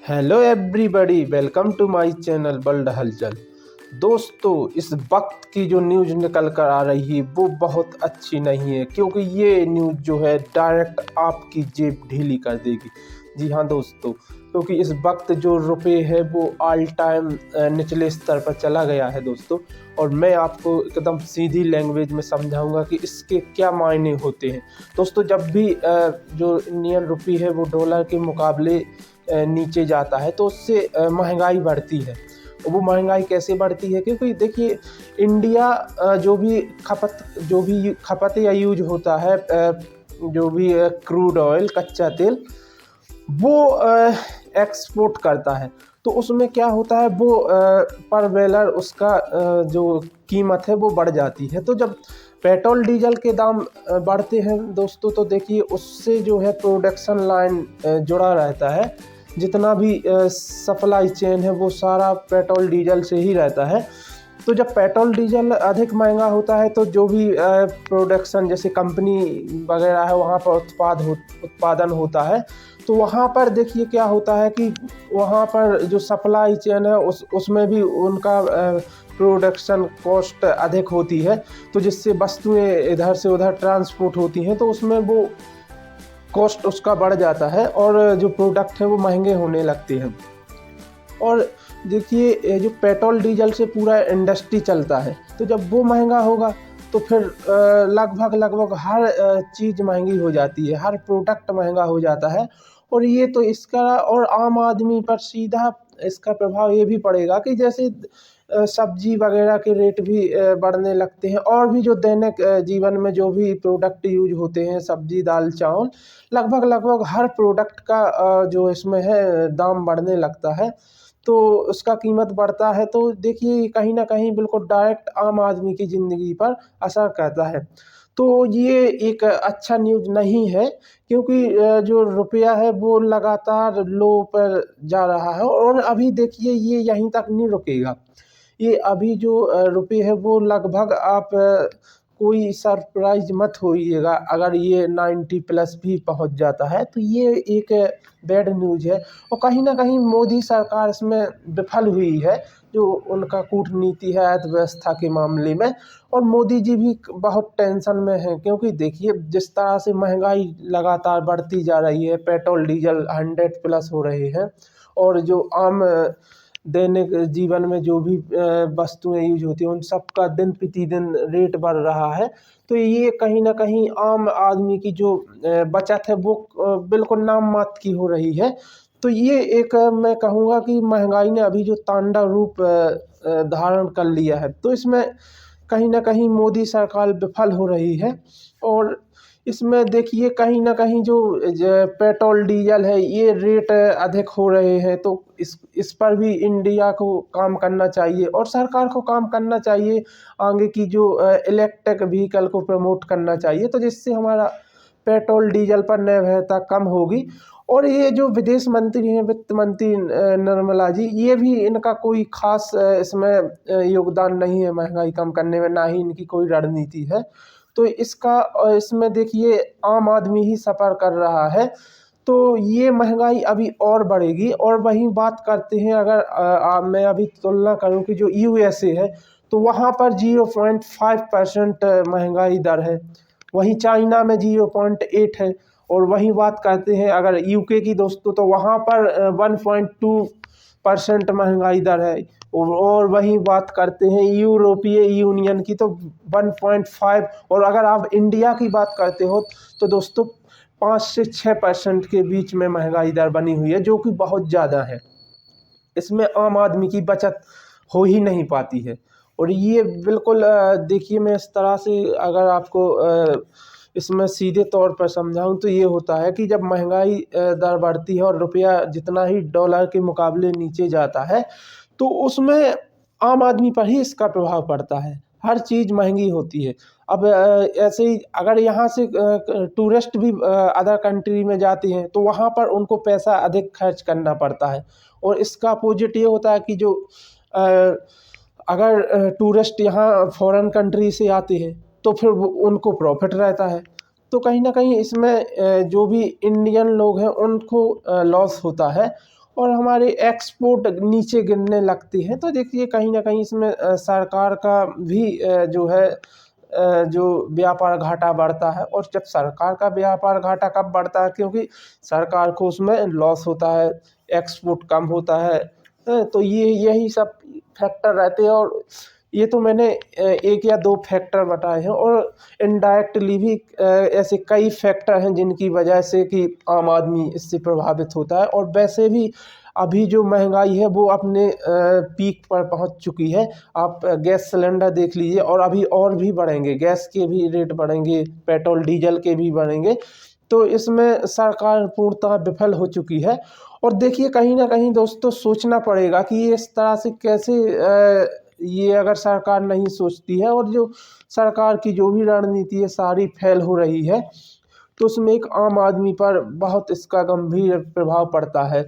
Hello everybody, welcome to my channel world Halchal. दोस्तों, इस वक्त की जो न्यूज़ निकल कर आ रही है वो बहुत अच्छी नहीं है, क्योंकि ये न्यूज़ जो है डायरेक्ट आपकी जेब ढीली कर देगी। जी हाँ दोस्तों, क्योंकि इस वक्त जो रुपये है वो ऑल टाइम निचले स्तर पर चला गया है दोस्तों। और मैं आपको एकदम सीधी लैंग्वेज में समझाऊंगा कि इसके क्या मायने होते हैं। दोस्तों, जब भी जो इंडियन रुपये है वो डॉलर के मुकाबले नीचे जाता है तो उससे महंगाई बढ़ती है। और वो महंगाई कैसे बढ़ती है, क्योंकि देखिए इंडिया जो भी खपत या यूज होता है, जो भी क्रूड ऑयल, कच्चा तेल, वो एक्सपोर्ट करता है। तो उसमें क्या होता है, वो पर बेलर उसका जो कीमत है वो बढ़ जाती है। तो जब पेट्रोल डीजल के दाम बढ़ते हैं दोस्तों, तो देखिए उससे जो है प्रोडक्शन लाइन जुड़ा रहता है। जितना भी सप्लाई चेन है वो सारा पेट्रोल डीजल से ही रहता है। तो जब पेट्रोल डीजल अधिक महंगा होता है तो जो भी प्रोडक्शन जैसे कंपनी वगैरह है वहाँ पर उत्पादन होता है। तो वहाँ पर देखिए क्या होता है कि वहाँ पर जो सप्लाई चेन है उसमें भी उनका प्रोडक्शन कॉस्ट अधिक होती है। तो जिससे वस्तुएं इधर से उधर ट्रांसपोर्ट होती हैं, तो उसमें वो कॉस्ट उसका बढ़ जाता है और जो प्रोडक्ट है वो महंगे होने लगते हैं। और देखिए जो पेट्रोल डीजल से पूरा इंडस्ट्री चलता है, तो जब वो महंगा होगा तो फिर लगभग हर चीज़ महंगी हो जाती है, हर प्रोडक्ट महंगा हो जाता है। और ये तो इसका और आम आदमी पर सीधा इसका प्रभाव ये भी पड़ेगा कि जैसे सब्जी वगैरह के रेट भी बढ़ने लगते हैं। और भी जो दैनिक जीवन में जो भी प्रोडक्ट यूज होते हैं, सब्जी, दाल, चावल, लगभग हर प्रोडक्ट का जो इसमें है दाम बढ़ने लगता है। तो उसका कीमत बढ़ता है, तो देखिए कहीं ना कहीं बिल्कुल डायरेक्ट आम आदमी की ज़िंदगी पर असर करता है। तो ये एक अच्छा न्यूज़ नहीं है, क्योंकि जो रुपया है वो लगातार लो पर जा रहा है। और अभी देखिए ये यहीं तक नहीं रुकेगा। ये अभी जो रुपये है वो लगभग आप कोई सरप्राइज मत होइएगा अगर ये 90 प्लस भी पहुंच जाता है। तो ये एक बैड न्यूज़ है। और कहीं ना कहीं मोदी सरकार इसमें विफल हुई है, जो उनका कूटनीति है अर्थव्यवस्था के मामले में। और मोदी जी भी बहुत टेंशन में हैं, क्योंकि देखिए जिस तरह से महंगाई लगातार बढ़ती जा रही है, पेट्रोल डीजल 100 प्लस हो रहे हैं, और जो आम दैनिक जीवन में जो भी वस्तुएं यूज होती हैं उन सब का दिन प्रतिदिन रेट बढ़ रहा है। तो ये कहीं ना कहीं आम आदमी की जो बचत है वो बिल्कुल नाम मात्र की हो रही है। तो ये एक मैं कहूँगा कि महंगाई ने अभी जो तांडव रूप धारण कर लिया है, तो इसमें कहीं ना कहीं मोदी सरकार विफल हो रही है। और इसमें देखिए कहीं ना कहीं जो पेट्रोल डीजल है ये रेट अधिक हो रहे हैं। तो इस पर भी इंडिया को काम करना चाहिए और सरकार को काम करना चाहिए। आगे की जो इलेक्ट्रिक व्हीकल को प्रमोट करना चाहिए, तो जिससे हमारा पेट्रोल डीजल पर निर्भरता कम होगी। और ये जो विदेश मंत्री हैं, वित्त मंत्री निर्मला जी, ये भी इनका कोई खास इसमें योगदान नहीं है महंगाई कम करने में, ना ही इनकी कोई रणनीति है। तो इसमें देखिए आम आदमी ही सफ़र कर रहा है। तो ये महंगाई अभी और बढ़ेगी। और वहीं बात करते हैं, अगर मैं अभी तुलना करूं कि जो यूएसए है, तो वहाँ पर 0.5% महंगाई दर है। वहीं चाइना में 0.8 है। और वहीं बात करते हैं अगर यूके की दोस्तों, तो वहाँ पर 1.2% महंगाई दर है। और वहीं बात करते हैं यूरोपीय यूनियन की, तो 1.5। और अगर आप इंडिया की बात करते हो तो दोस्तों 5 से 6% के बीच में महंगाई दर बनी हुई है, जो कि बहुत ज़्यादा है। इसमें आम आदमी की बचत हो ही नहीं पाती है। और ये बिल्कुल देखिए, मैं इस तरह से अगर आपको इसमें सीधे तौर पर समझाऊं तो ये होता है कि जब महंगाई दर बढ़ती है और रुपया जितना ही डॉलर के मुकाबले नीचे जाता है, तो उसमें आम आदमी पर ही इसका प्रभाव पड़ता है। हर चीज़ महंगी होती है। अब ऐसे ही अगर यहाँ से टूरिस्ट भी अदर कंट्री में जाते हैं, तो वहाँ पर उनको पैसा अधिक खर्च करना पड़ता है। और इसका अपोजिट ये होता है कि जो अगर टूरिस्ट यहाँ फॉरेन कंट्री से आते हैं, तो फिर उनको प्रॉफिट रहता है। तो कहीं ना कहीं इसमें जो भी इंडियन लोग हैं उनको लॉस होता है। और हमारे एक्सपोर्ट नीचे गिरने लगते हैं। तो देखिए कहीं ना कहीं इसमें सरकार का भी जो है जो व्यापार घाटा बढ़ता है। और जब सरकार का व्यापार घाटा कब बढ़ता है, क्योंकि सरकार को उसमें लॉस होता है, एक्सपोर्ट कम होता है। तो यही सब फैक्टर रहते हैं। और ये तो मैंने एक या दो फैक्टर बताए हैं, और इनडायरेक्टली भी ऐसे कई फैक्टर हैं जिनकी वजह से कि आम आदमी इससे प्रभावित होता है। और वैसे भी अभी जो महंगाई है वो अपने पीक पर पहुंच चुकी है। आप गैस सिलेंडर देख लीजिए, और अभी और भी बढ़ेंगे, गैस के भी रेट बढ़ेंगे, पेट्रोल डीजल के भी बढ़ेंगे। तो इसमें सरकार पूर्णतः विफल हो चुकी है। और देखिए कहीं ना कहीं दोस्तों सोचना पड़ेगा कि ये इस तरह से कैसे ये अगर सरकार नहीं सोचती है, और जो सरकार की जो भी रणनीति है सारी फेल हो रही है, तो उसमें एक आम आदमी पर बहुत इसका गंभीर प्रभाव पड़ता है।